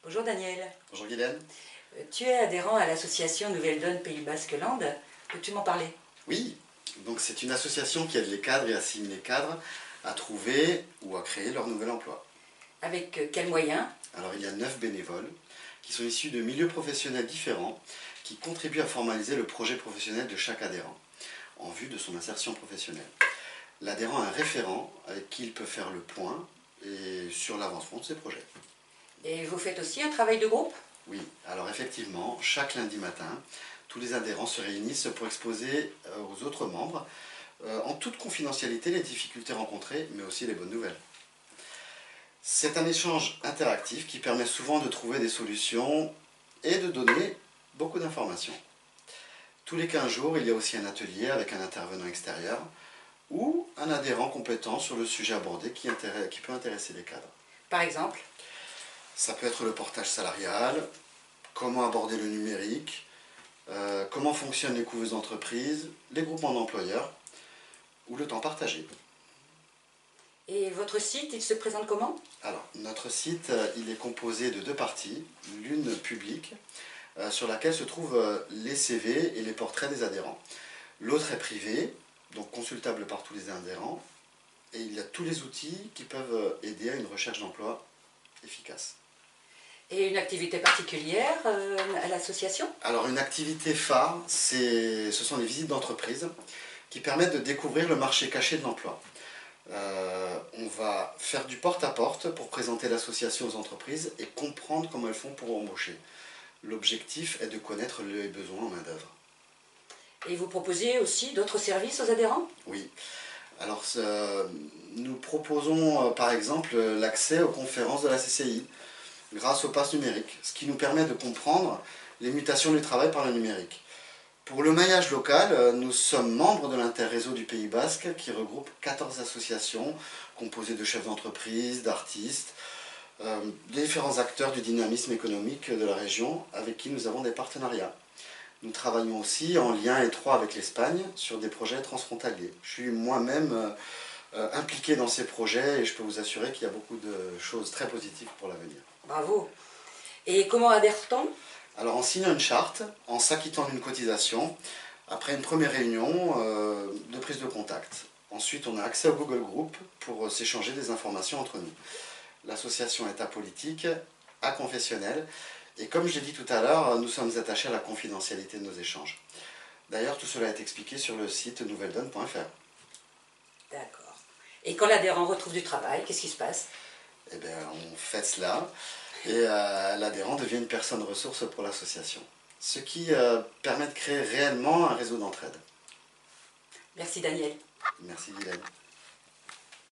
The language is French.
Bonjour Daniel. Bonjour Guylaine. Tu es adhérent à l'association Nouvelle Donne Pays Basque-Land. Peux-tu m'en parler? Oui, donc c'est une association qui aide les cadres et assimile les cadres à trouver ou à créer leur nouvel emploi. Avec quels moyens? Alors il y a 9 bénévoles qui sont issus de milieux professionnels différents qui contribuent à formaliser le projet professionnel de chaque adhérent en vue de son insertion professionnelle. L'adhérent a un référent avec qui il peut faire le point et sur l'avancement de ses projets. Et vous faites aussi un travail de groupe? Oui, alors effectivement, chaque lundi matin, tous les adhérents se réunissent pour exposer aux autres membres, en toute confidentialité, les difficultés rencontrées, mais aussi les bonnes nouvelles. C'est un échange interactif qui permet souvent de trouver des solutions et de donner beaucoup d'informations. Tous les 15 jours, il y a aussi un atelier avec un intervenant extérieur ou un adhérent compétent sur le sujet abordé qui peut intéresser les cadres. Par exemple? Ça peut être le portage salarial, comment aborder le numérique, comment fonctionnent les couveuses d'entreprise, les groupements d'employeurs ou le temps partagé. Et votre site, il se présente comment? Alors, notre site, il est composé de 2 parties, l'une publique, sur laquelle se trouvent les CV et les portraits des adhérents. L'autre est privée, donc consultable par tous les adhérents, et il y a tous les outils qui peuvent aider à une recherche d'emploi efficace. Et une activité particulière à l'association? Alors, une activité phare, ce sont les visites d'entreprise qui permettent de découvrir le marché caché de l'emploi. On va faire du porte-à-porte pour présenter l'association aux entreprises et comprendre comment elles font pour embaucher. L'objectif est de connaître les besoins en main-d'œuvre. Et vous proposez aussi d'autres services aux adhérents? Oui. Alors, nous proposons par exemple l'accès aux conférences de la CCI grâce au pass numérique, ce qui nous permet de comprendre les mutations du travail par le numérique. Pour le maillage local, nous sommes membres de l'interréseau du Pays Basque qui regroupe 14 associations composées de chefs d'entreprise, d'artistes, des différents acteurs du dynamisme économique de la région avec qui nous avons des partenariats. Nous travaillons aussi en lien étroit avec l'Espagne sur des projets transfrontaliers. Je suis moi-même impliqué dans ces projets et je peux vous assurer qu'il y a beaucoup de choses très positives pour l'avenir. Bravo. Et comment adhère-t-on? Alors, en signant une charte, en s'acquittant d'une cotisation, après une première réunion de prise de contact. Ensuite, on a accès au Google Group pour s'échanger des informations entre nous. L'association est apolitique, aconfessionnelle, et comme je l'ai dit tout à l'heure, nous sommes attachés à la confidentialité de nos échanges. D'ailleurs, tout cela est expliqué sur le site nouvelledonne.fr. D'accord. Et quand l'adhérent retrouve du travail, qu'est-ce qui se passe? Eh bien, on fait cela. Et l'adhérent devient une personne ressource pour l'association. Ce qui permet de créer réellement un réseau d'entraide. Merci Daniel. Merci Guylaine.